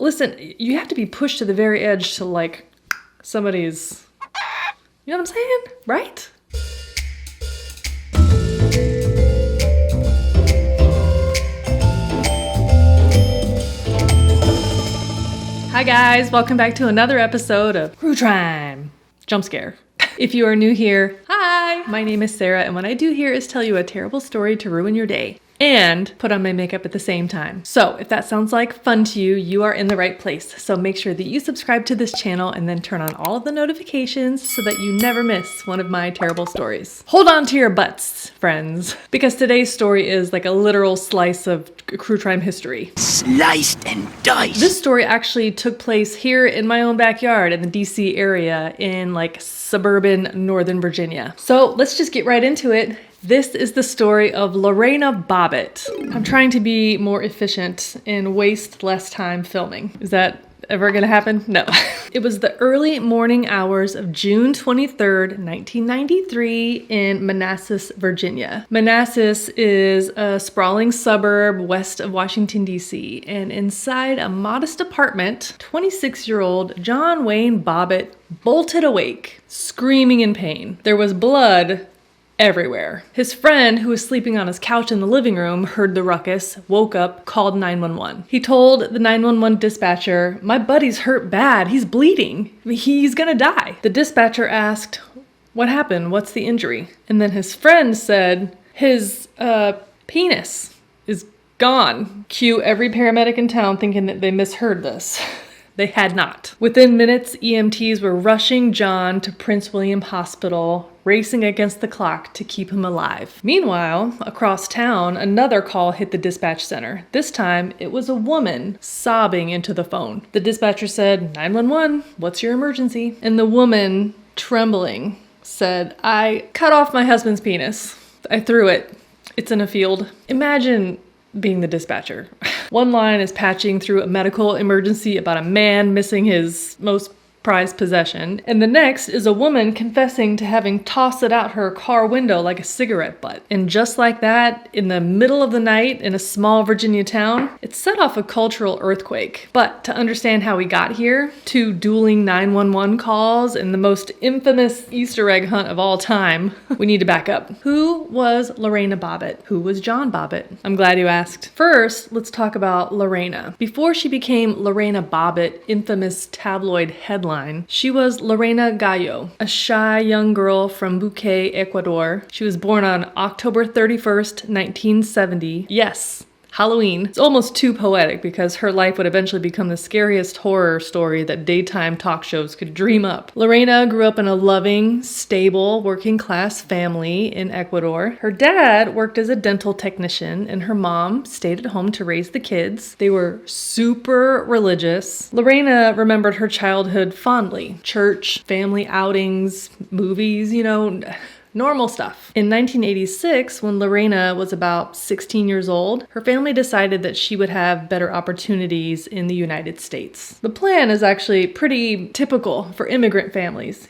Listen, you have to be pushed to the very edge to like somebody's, you know what I'm saying? Right? Hi guys, welcome back to another episode of Crue Trime. Jump scare. If you are new here, hi! My name is Sarah, and what I do here is tell you a terrible story to ruin your day and put on my makeup at the same time. So if that sounds like fun to you, you are in the right place. So make sure that you subscribe to this channel and then turn on all of the notifications so that you never miss one of my terrible stories. Hold on to your butts, friends, because today's story is like a literal slice of Crue Trime history. Sliced and diced. This story actually took place here in my own backyard in the DC area in like suburban Northern Virginia. So let's just get right into it. This is the story of Lorena Bobbit. I'm trying to be more efficient and waste less time filming. Is that ever gonna happen? No. It was the early morning hours of June 23rd, 1993 in Manassas, Virginia. Manassas is a sprawling suburb west of Washington, D.C. And inside a modest apartment, 26-year-old John Wayne Bobbitt bolted awake, screaming in pain. There was blood everywhere. His friend, who was sleeping on his couch in the living room, heard the ruckus, woke up, called 911. He told the 911 dispatcher, "My buddy's hurt bad. He's bleeding. He's gonna die." The dispatcher asked, "What happened? What's the injury?" And then his friend said, "His penis is gone." Cue every paramedic in town thinking that they misheard this. They had not. Within minutes, EMTs were rushing John to Prince William Hospital, racing against the clock to keep him alive. Meanwhile, across town, another call hit the dispatch center. This time, it was a woman sobbing into the phone. The dispatcher said, "911, what's your emergency?" And the woman, trembling, said, "I cut off my husband's penis. I threw it. It's in a field." Imagine being the dispatcher. One line is patching through a medical emergency about a man missing his most prized possession, and the next is a woman confessing to having tossed it out her car window like a cigarette butt. And just like that, in the middle of the night in a small Virginia town, it set off a cultural earthquake. But to understand how we got here, two dueling 911 calls and the most infamous Easter egg hunt of all time, we need to back up. Who was Lorena Bobbit? Who was John Bobbitt? I'm glad you asked. First, let's talk about Lorena. Before she became Lorena Bobbit, infamous tabloid headline, she was Lorena Gallo, a shy young girl from Buque, Ecuador. She was born on October 31st, 1970. Yes, Halloween. It's almost too poetic because her life would eventually become the scariest horror story that daytime talk shows could dream up. Lorena grew up in a loving, stable, working-class family in Ecuador. Her dad worked as a dental technician and her mom stayed at home to raise the kids. They were super religious. Lorena remembered her childhood fondly. Church, family outings, movies, normal stuff. In 1986, when Lorena was about 16 years old, her family decided that she would have better opportunities in the United States. The plan is actually pretty typical for immigrant families,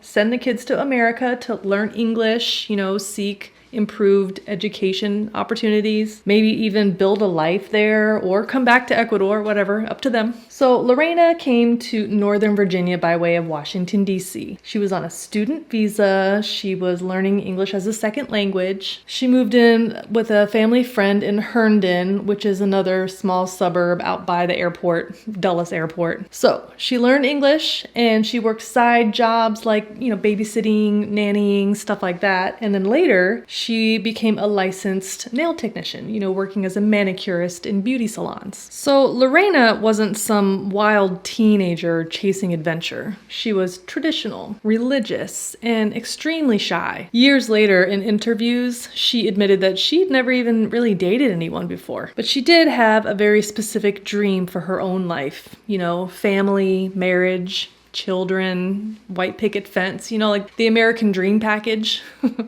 send the kids to America to learn English, seek improved education opportunities, maybe even build a life there or come back to Ecuador, whatever, up to them. So Lorena came to Northern Virginia by way of Washington, D.C. She was on a student visa. She was learning English as a second language. She moved in with a family friend in Herndon, which is another small suburb out by the airport, Dulles Airport. So she learned English and she worked side jobs like, babysitting, nannying, stuff like that. And then later, she became a licensed nail technician, working as a manicurist in beauty salons. So Lorena wasn't some wild teenager chasing adventure. She was traditional, religious, and extremely shy. Years later, in interviews, she admitted that she'd never even really dated anyone before. But she did have a very specific dream for her own life. Family, marriage, children, white picket fence, like the American dream package.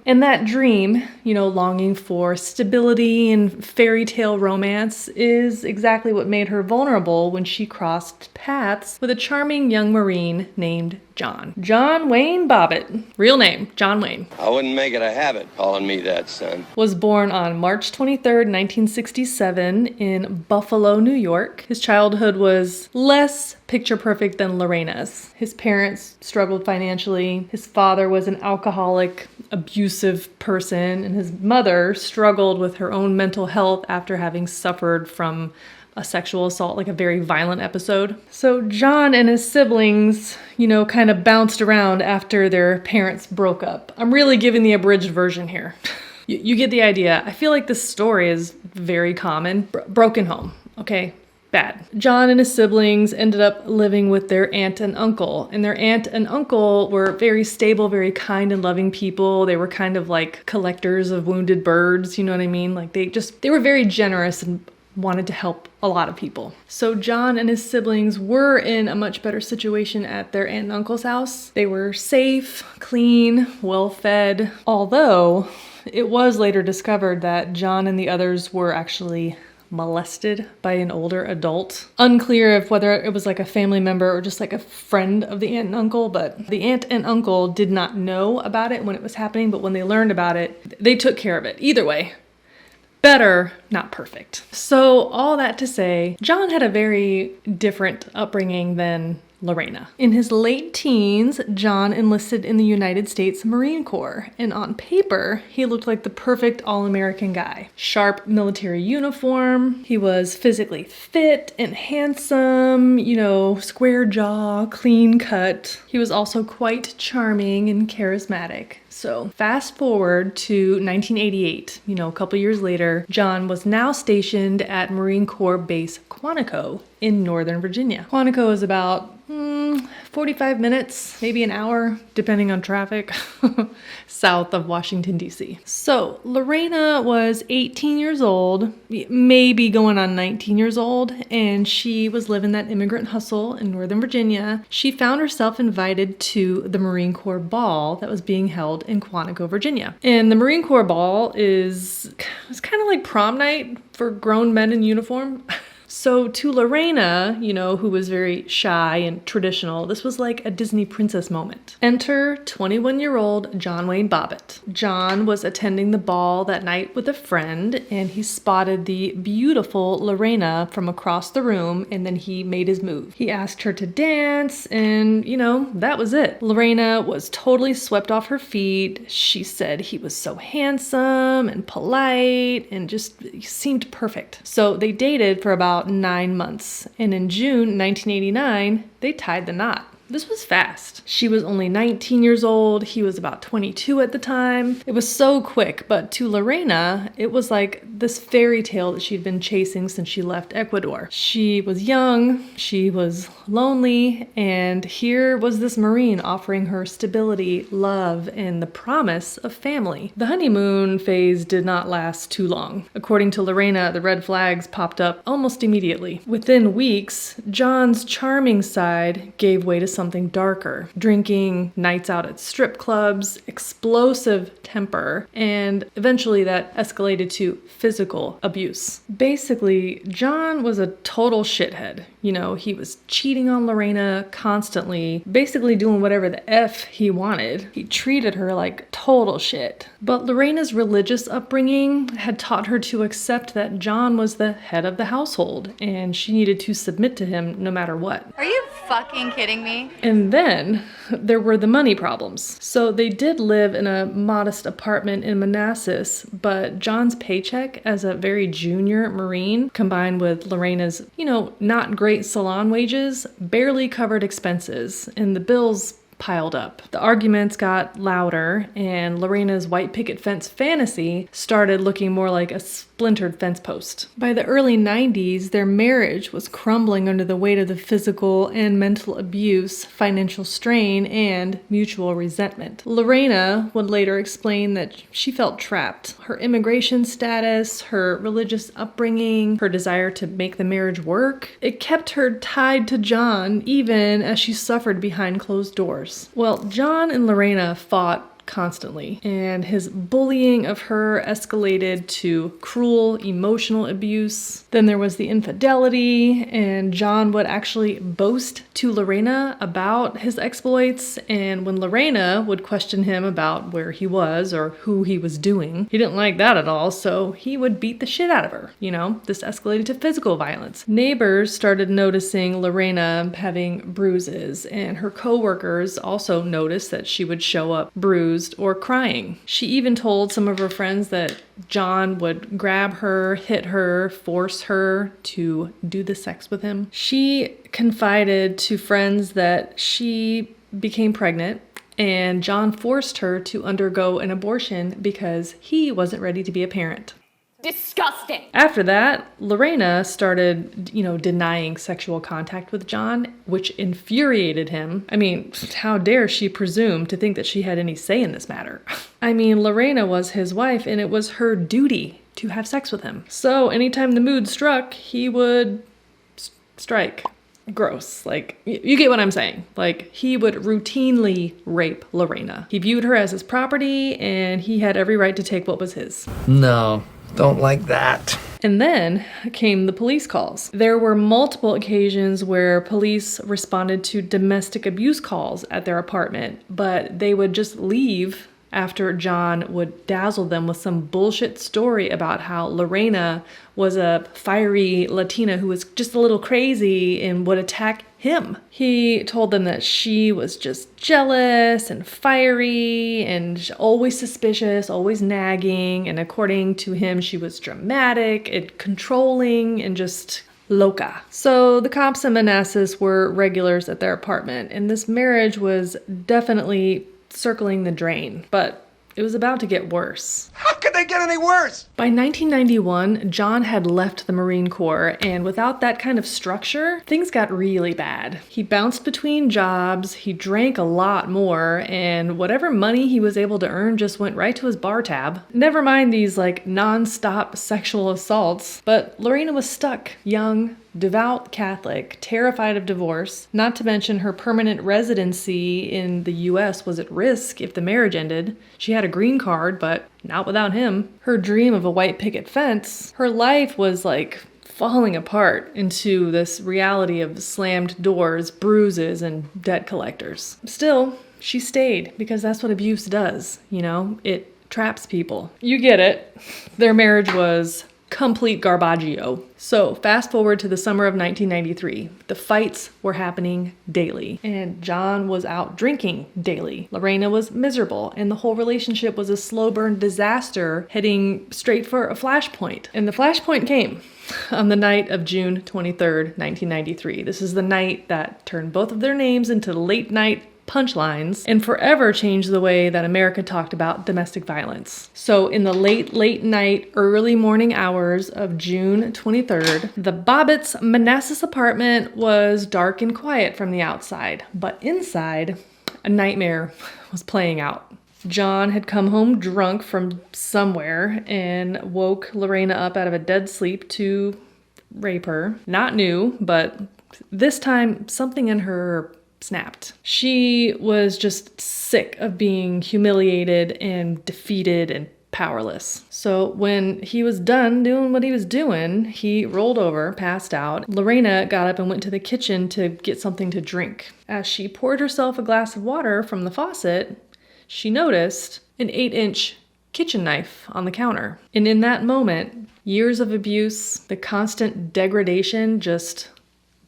And that dream, longing for stability and fairy tale romance is exactly what made her vulnerable when she crossed paths with a charming young Marine named John Wayne Bobbitt, real name, John Wayne, I wouldn't make it a habit calling me that, son. was born on March 23rd, 1967 in Buffalo, New York. His childhood was less picture perfect than Lorena's. His parents struggled financially. His father was an alcoholic, abusive person, and his mother struggled with her own mental health after having suffered from a sexual assault, like a very violent episode. So John and his siblings, kind of bounced around after their parents broke up. I'm really giving the abridged version here. You get the idea. I feel like this story is very common. Broken home, okay? Bad. John and his siblings ended up living with their aunt and uncle. And their aunt and uncle were very stable, very kind and loving people. They were kind of like collectors of wounded birds, you know what I mean? Like they were very generous and wanted to help a lot of people. So John and his siblings were in a much better situation at their aunt and uncle's house. They were safe, clean, well-fed, although it was later discovered that John and the others were actually molested by an older adult. Unclear of whether it was like a family member or just like a friend of the aunt and uncle, but the aunt and uncle did not know about it when it was happening, but when they learned about it, they took care of it. Either way, better, not perfect. So all that to say, John had a very different upbringing than Lorena. In his late teens, John enlisted in the United States Marine Corps, and on paper, he looked like the perfect all-American guy. Sharp military uniform, he was physically fit and handsome, square jaw, clean cut. He was also quite charming and charismatic. So fast forward to 1988, a couple years later, John was now stationed at Marine Corps Base Quantico in Northern Virginia. Quantico is about 45 minutes, maybe an hour, depending on traffic, south of Washington, D.C. So Lorena was 18 years old, maybe going on 19 years old, and she was living that immigrant hustle in Northern Virginia. She found herself invited to the Marine Corps ball that was being held in Quantico, Virginia. And the Marine Corps ball it's kind of like prom night for grown men in uniform. So to Lorena, who was very shy and traditional, this was like a Disney princess moment. Enter 21-year-old John Wayne Bobbitt. John was attending the ball that night with a friend, and he spotted the beautiful Lorena from across the room, and then he made his move. He asked her to dance, and, that was it. Lorena was totally swept off her feet. She said he was so handsome and polite and just seemed perfect. So they dated for about 9 months, and in June 1989, they tied the knot. This was fast. She was only 19 years old. He was about 22 at the time. It was so quick, but to Lorena, it was like this fairy tale that she'd been chasing since she left Ecuador. She was young, she was lonely, and here was this Marine offering her stability, love, and the promise of family. The honeymoon phase did not last too long. According to Lorena, the red flags popped up almost immediately. Within weeks, John's charming side gave way to something darker. Drinking, nights out at strip clubs, explosive temper, and eventually that escalated to physical abuse. Basically, John was a total shithead. He was cheating on Lorena constantly, basically doing whatever the F he wanted. He treated her like total shit. But Lorena's religious upbringing had taught her to accept that John was the head of the household, and she needed to submit to him no matter what. Are you fucking kidding me? And then there were the money problems. So they did live in a modest apartment in Manassas, but John's paycheck as a very junior Marine, combined with Lorena's, not great salon wages, barely covered expenses, and the bills piled up. The arguments got louder, and Lorena's white picket fence fantasy started looking more like a splintered fence post. By the early 90s, their marriage was crumbling under the weight of the physical and mental abuse, financial strain, and mutual resentment. Lorena would later explain that she felt trapped. Her immigration status, her religious upbringing, her desire to make the marriage work, it kept her tied to John even as she suffered behind closed doors. Well, John and Lorena fought constantly. And his bullying of her escalated to cruel emotional abuse. Then there was the infidelity, and John would actually boast to Lorena about his exploits. And when Lorena would question him about where he was or who he was doing, he didn't like that at all, so he would beat the shit out of her. You know, this escalated to physical violence. Neighbors started noticing Lorena having bruises, and her co-workers also noticed that she would show up bruised or crying. She even told some of her friends that John would grab her, hit her, force her to do the sex with him. She confided to friends that she became pregnant, and John forced her to undergo an abortion because he wasn't ready to be a parent. Disgusting. After that, Lorena started, denying sexual contact with John, which infuriated him. I mean, how dare she presume to think that she had any say in this matter? I mean, Lorena was his wife, and it was her duty to have sex with him. So anytime the mood struck, he would strike. Gross. Like, you get what I'm saying. Like, he would routinely rape Lorena. He viewed her as his property, and he had every right to take what was his. No, don't like that. And then came the police calls. There were multiple occasions where police responded to domestic abuse calls at their apartment, but they would just leave after John would dazzle them with some bullshit story about how Lorena was a fiery Latina who was just a little crazy and would attack him. He told them that she was just jealous and fiery and always suspicious, always nagging, and according to him, she was dramatic and controlling and just loca. So the cops in Manassas were regulars at their apartment, and this marriage was definitely circling the drain, but it was about to get worse. How could they get any worse? By 1991, John had left the Marine Corps, and without that kind of structure, things got really bad. He bounced between jobs, he drank a lot more, and whatever money he was able to earn just went right to his bar tab. Never mind these non-stop sexual assaults, but Lorena was stuck, young, devout Catholic, terrified of divorce, not to mention her permanent residency in the US was at risk if the marriage ended. She had a green card, but not without him. Her dream of a white picket fence, her life was falling apart into this reality of slammed doors, bruises, and debt collectors. Still, she stayed because that's what abuse does, it traps people. You get it. Their marriage was complete garbaggio. So fast forward to the summer of 1993. The fights were happening daily, and John was out drinking daily. Lorena was miserable, and the whole relationship was a slow burn disaster heading straight for a flashpoint. And the flashpoint came on the night of June 23rd, 1993. This is the night that turned both of their names into late night punchlines and forever changed the way that America talked about domestic violence. So in the late night, early morning hours of June 23rd, the Bobbitts' Manassas apartment was dark and quiet from the outside, but inside, a nightmare was playing out. John had come home drunk from somewhere and woke Lorena up out of a dead sleep to rape her. Not new, but this time something in her snapped. She was just sick of being humiliated and defeated and powerless. So when he was done doing what he was doing, he rolled over, passed out. Lorena got up and went to the kitchen to get something to drink. As she poured herself a glass of water from the faucet, she noticed an 8-inch kitchen knife on the counter. And in that moment, years of abuse, the constant degradation just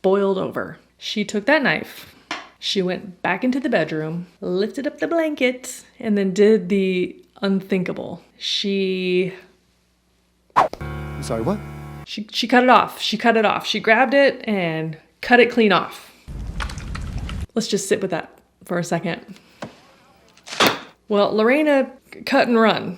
boiled over. She took that knife. She went back into the bedroom, lifted up the blanket, and then did the unthinkable. I'm sorry, what? She cut it off. She cut it off. She grabbed it and cut it clean off. Let's just sit with that for a second. Well, Lorena cut and run.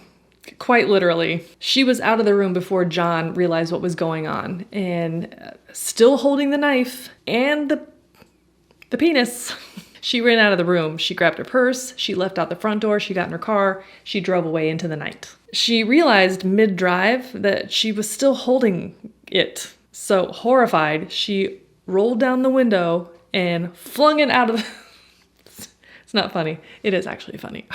Quite literally. She was out of the room before John realized what was going on. And still holding the knife and the penis. She ran out of the room. She grabbed her purse. She left out the front door. She got in her car. She drove away into the night. She realized mid-drive that she was still holding it. So horrified, she rolled down the window and flung it out of the... It's not funny. It is actually funny.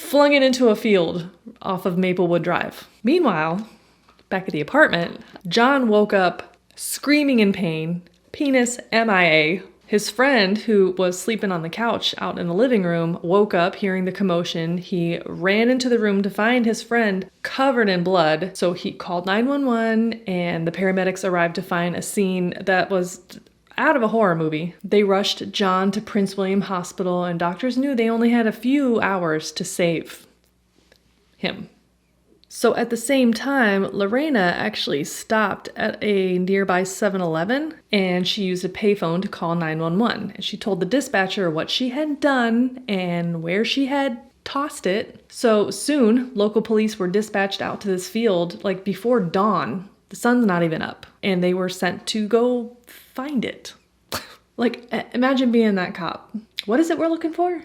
flung it into a field off of Maplewood Drive. Meanwhile, back at the apartment, John woke up screaming in pain, penis MIA. His friend, who was sleeping on the couch out in the living room, woke up hearing the commotion. He ran into the room to find his friend covered in blood. So he called 911 and the paramedics arrived to find a scene that was out of a horror movie. They rushed John to Prince William Hospital and doctors knew they only had a few hours to save him. So at the same time, Lorena actually stopped at a nearby 7-Eleven and she used a payphone to call 911. And she told the dispatcher what she had done and where she had tossed it. So soon, local police were dispatched out to this field like before dawn. The sun's not even up. And they were sent to go find it. Like, imagine being that cop. What is it we're looking for?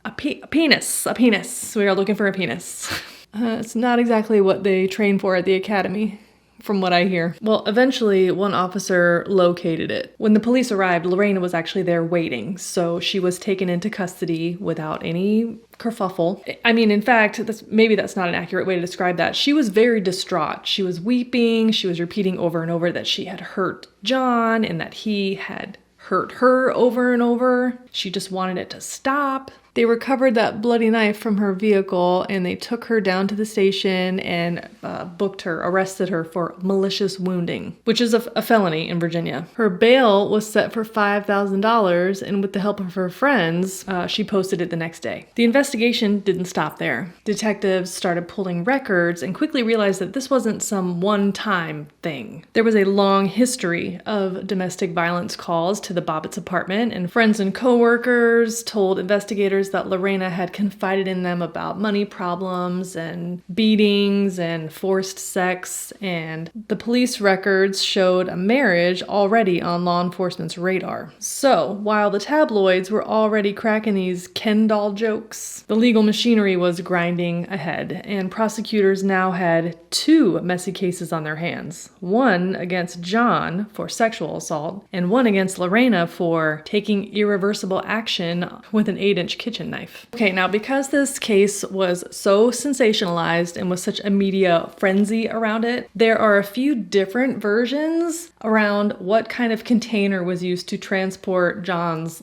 A penis. A penis. We are looking for a penis. It's not exactly what they train for at the academy, from what I hear. Well, eventually, one officer located it. When the police arrived, Lorena was actually there waiting, so she was taken into custody without any kerfuffle. I mean, in fact, maybe that's not an accurate way to describe that. She was very distraught. She was weeping. She was repeating over and over that she had hurt John and that he had hurt her over and over. She just wanted it to stop. They recovered that bloody knife from her vehicle and they took her down to the station and arrested her for malicious wounding, which is a felony in Virginia. Her bail was set for $5,000 and with the help of her friends, she posted it the next day. The investigation didn't stop there. Detectives started pulling records and quickly realized that this wasn't some one-time thing. There was a long history of domestic violence calls to the Bobbitt's apartment and friends and coworkers told investigators that Lorena had confided in them about money problems and beatings and forced sex, and the police records showed a marriage already on law enforcement's radar. So, while the tabloids were already cracking these Ken doll jokes, the legal machinery was grinding ahead, and prosecutors now had two messy cases on their hands. One against John for sexual assault, and one against Lorena for taking irreversible action with an 8-inch kitchen knife. Okay, now because this case was so sensationalized and was such a media frenzy around it, there are a few different versions around what kind of container was used to transport John's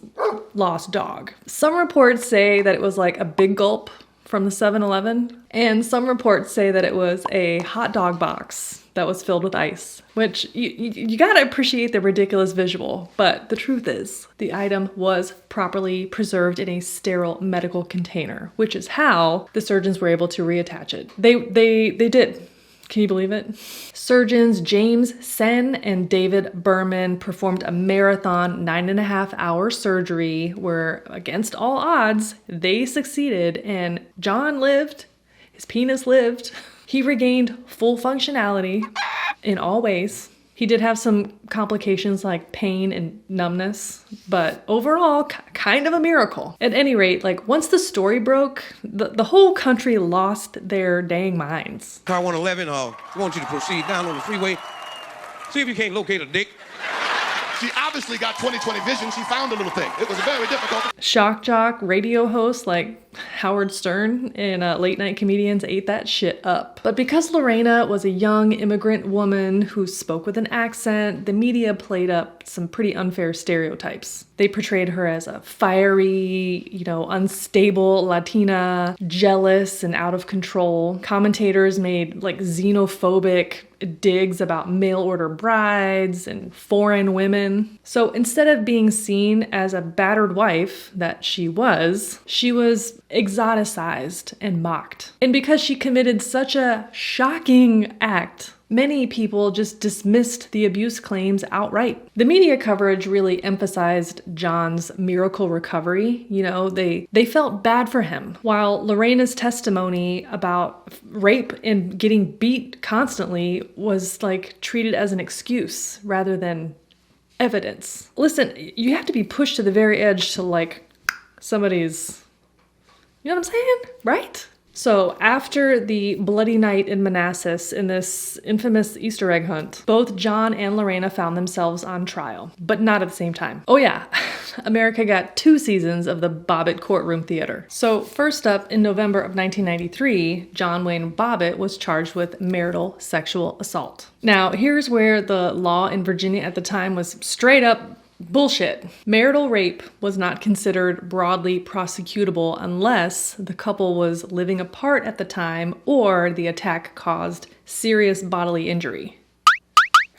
lost dog. Some reports say that it was like a big gulp from the 7-Eleven, and some reports say that it was a hot dog box that was filled with ice, which you gotta appreciate the ridiculous visual, but the truth is the item was properly preserved in a sterile medical container, which is how the surgeons were able to reattach it. They did. Can you believe it? Surgeons James Sen and David Berman performed a marathon 9.5-hour surgery where, against all odds, they succeeded and John lived. His penis lived. He regained full functionality in all ways. He did have some complications like pain and numbness, but overall, kind of a miracle. At any rate, like once the story broke, the whole country lost their dang minds. Car 111, I want you to proceed down on the freeway. See if you can't locate a dick. She obviously got 20/20 vision. She found a little thing. It was very difficult. Shock jock radio hosts like Howard Stern and late night comedians ate that shit up. But because Lorena was a young immigrant woman who spoke with an accent, the media played up some pretty unfair stereotypes. They portrayed her as a fiery, unstable Latina, jealous and out of control. Commentators made like xenophobic digs about mail order brides and foreign women. So instead of being seen as a battered wife that she was exoticized and mocked. And because she committed such a shocking act, many people just dismissed the abuse claims outright. The media coverage really emphasized John's miracle recovery. They felt bad for him, while Lorena's testimony about rape and getting beat constantly was like treated as an excuse rather than evidence. Listen, you have to be pushed to the very edge to like somebody's, you know what I'm saying? Right? So after the bloody night in Manassas in this infamous Easter egg hunt, both John and Lorena found themselves on trial, but not at the same time. Oh yeah, America got 2 seasons of the Bobbitt Courtroom Theater. So first up, in November of 1993, John Wayne Bobbitt was charged with marital sexual assault. Now, here's where the law in Virginia at the time was straight up bullshit. Marital rape was not considered broadly prosecutable unless the couple was living apart at the time or the attack caused serious bodily injury.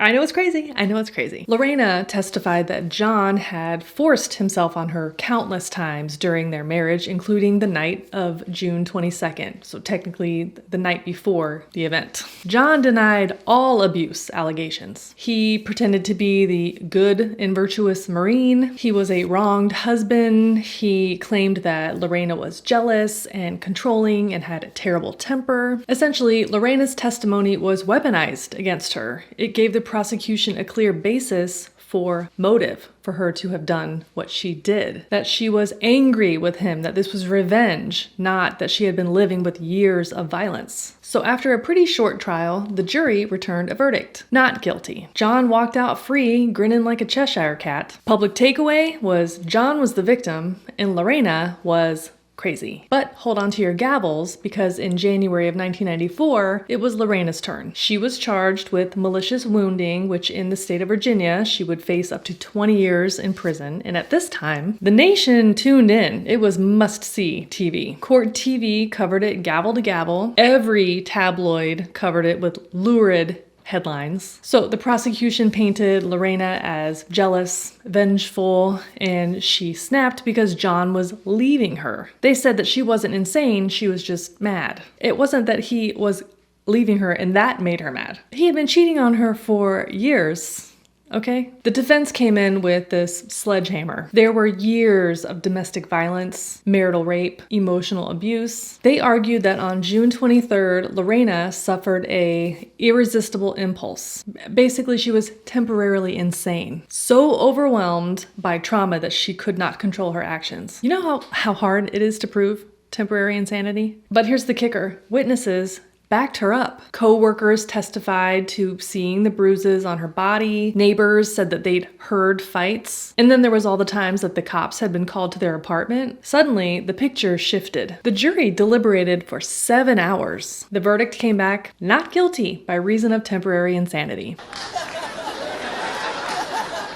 I know it's crazy. I know it's crazy. Lorena testified that John had forced himself on her countless times during their marriage, including the night of June 22nd, so technically the night before the event. John denied all abuse allegations. He pretended to be the good and virtuous Marine. He was a wronged husband. He claimed that Lorena was jealous and controlling and had a terrible temper. Essentially, Lorena's testimony was weaponized against her. It gave the prosecution a clear basis for motive for her to have done what she did. That she was angry with him, that this was revenge, not that she had been living with years of violence. So after a pretty short trial, the jury returned a verdict. Not guilty. John walked out free, grinning like a Cheshire cat. Public takeaway was John was the victim and Lorena was crazy. But hold on to your gavels, because in January of 1994, it was Lorena's turn. She was charged with malicious wounding, which in the state of Virginia, she would face up to 20 years in prison. And at this time, the nation tuned in. It was must-see TV. Court TV covered it gavel to gavel. Every tabloid covered it with lurid headlines. So the prosecution painted Lorena as jealous, vengeful, and she snapped because John was leaving her. They said that she wasn't insane, she was just mad. It wasn't that he was leaving her and that made her mad. He had been cheating on her for years. Okay? The defense came in with this sledgehammer. There were years of domestic violence, marital rape, emotional abuse. They argued that on June 23rd, Lorena suffered a irresistible impulse. Basically, she was temporarily insane. So overwhelmed by trauma that she could not control her actions. You know how hard it is to prove temporary insanity? But here's the kicker. Witnesses backed her up. Co-workers testified to seeing the bruises on her body. Neighbors said that they'd heard fights. And then there was all the times that the cops had been called to their apartment. Suddenly, the picture shifted. The jury deliberated for 7 hours. The verdict came back not guilty by reason of temporary insanity.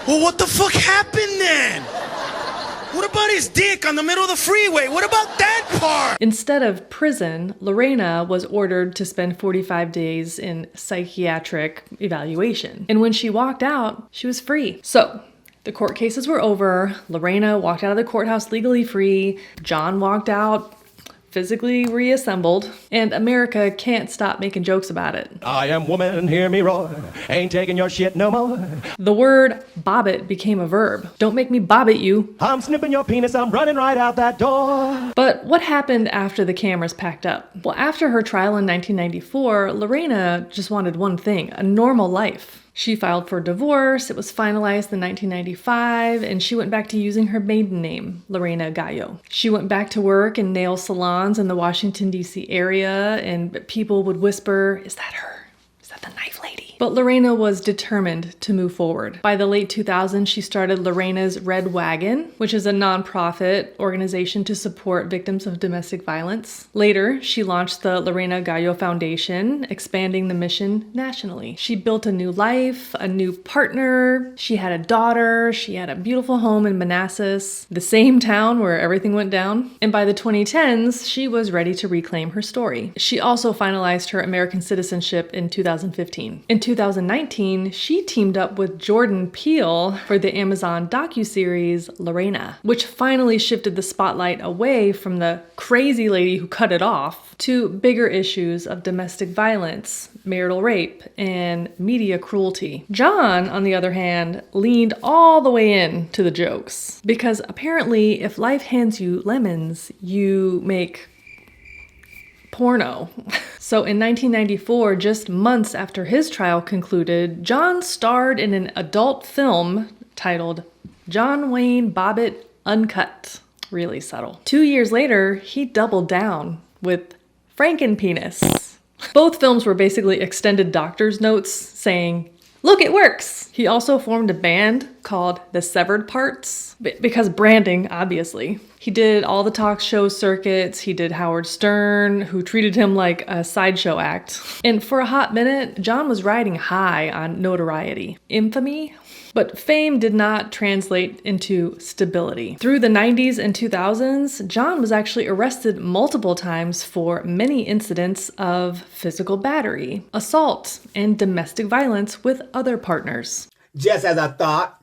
Well, what the fuck happened then? What about his dick on the middle of the freeway? What about that part? Instead of prison, Lorena was ordered to spend 45 days in psychiatric evaluation. And when she walked out, she was free. So, the court cases were over. Lorena walked out of the courthouse legally free. John walked out physically reassembled, and America can't stop making jokes about it. I am woman, hear me roar, ain't taking your shit no more. The word bobbit became a verb. Don't make me bobbit you. I'm snipping your penis, I'm running right out that door. But what happened after the cameras packed up? Well, after her trial in 1994, Lorena just wanted one thing, a normal life. She filed for divorce, it was finalized in 1995, and she went back to using her maiden name, Lorena Gallo. She went back to work in nail salons in the Washington, D.C. area, and people would whisper, "Is that her? Is that the knife lady?" But Lorena was determined to move forward. By the late 2000s, she started Lorena's Red Wagon, which is a nonprofit organization to support victims of domestic violence. Later, she launched the Lorena Gallo Foundation, expanding the mission nationally. She built a new life, a new partner. She had a daughter. She had a beautiful home in Manassas, the same town where everything went down. And by the 2010s, she was ready to reclaim her story. She also finalized her American citizenship in 2015. In 2019, she teamed up with Jordan Peele for the Amazon docuseries Lorena, which finally shifted the spotlight away from the crazy lady who cut it off to bigger issues of domestic violence, marital rape, and media cruelty. John, on the other hand, leaned all the way in to the jokes, because apparently if life hands you lemons, you make porno. So in 1994, just months after his trial concluded, John starred in an adult film titled John Wayne Bobbit Uncut. Really subtle. 2 years later, he doubled down with Frankenpenis. Both films were basically extended doctor's notes saying, "Look, it works!" He also formed a band called The Severed Parts, because branding, obviously. He did all the talk show circuits. He did Howard Stern, who treated him like a sideshow act. And for a hot minute, John was riding high on notoriety. Infamy? But fame did not translate into stability. Through the 90s and 2000s, John was actually arrested multiple times for many incidents of physical battery, assault, and domestic violence with other partners. Just as I thought.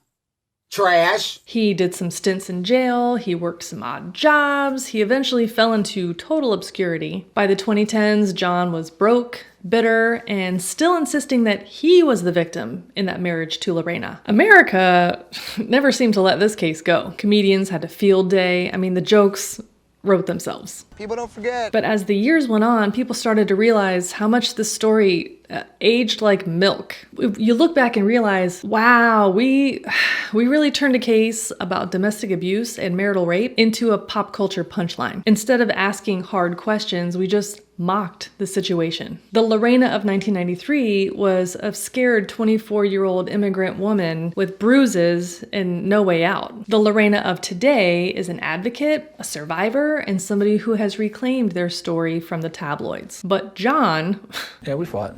Trash. He did some stints in jail, he worked some odd jobs, he eventually fell into total obscurity. By the 2010s, John was broke, bitter, and still insisting that he was the victim in that marriage to Lorena. America never seemed to let this case go. Comedians had a field day. I mean, the jokes wrote themselves. People don't forget. But as the years went on, people started to realize how much this story aged like milk. You look back and realize, wow, we really turned a case about domestic abuse and marital rape into a pop culture punchline. Instead of asking hard questions, we just mocked the situation. The Lorena of 1993 was a scared 24-year-old immigrant woman with bruises and no way out. The Lorena of today is an advocate, a survivor, and somebody who has reclaimed their story from the tabloids. But John... Yeah, we fought.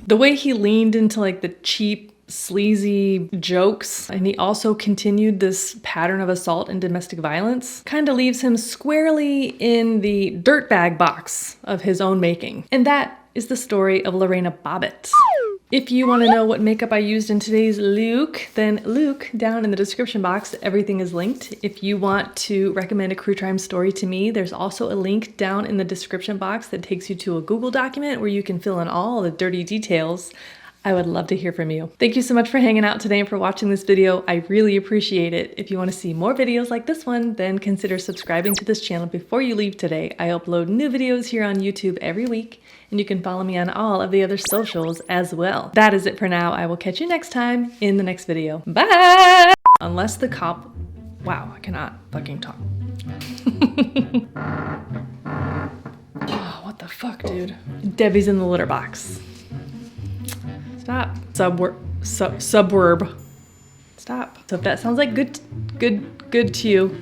The way he leaned into like the cheap, sleazy jokes, and he also continued this pattern of assault and domestic violence, kind of leaves him squarely in the dirtbag box of his own making. And that is the story of Lorena Bobbit. If you want to know what makeup I used in today's look, then look down in the description box. Everything is linked. If you want to recommend a Crue Trime story to me, there's also a link down in the description box that takes you to a Google document where you can fill in all the dirty details. I would love to hear from you. Thank you so much for hanging out today and for watching this video. I really appreciate it. If you want to see more videos like this one, then consider subscribing to this channel before you leave today. I upload new videos here on YouTube every week, and you can follow me on all of the other socials as well. That is it for now. I will catch you next time in the next video. Bye! Unless the cop... Wow, I cannot fucking talk. Oh, what the fuck, dude? Debbie's in the litter box. Stop. Suburb. Stop. So if that sounds like good to you.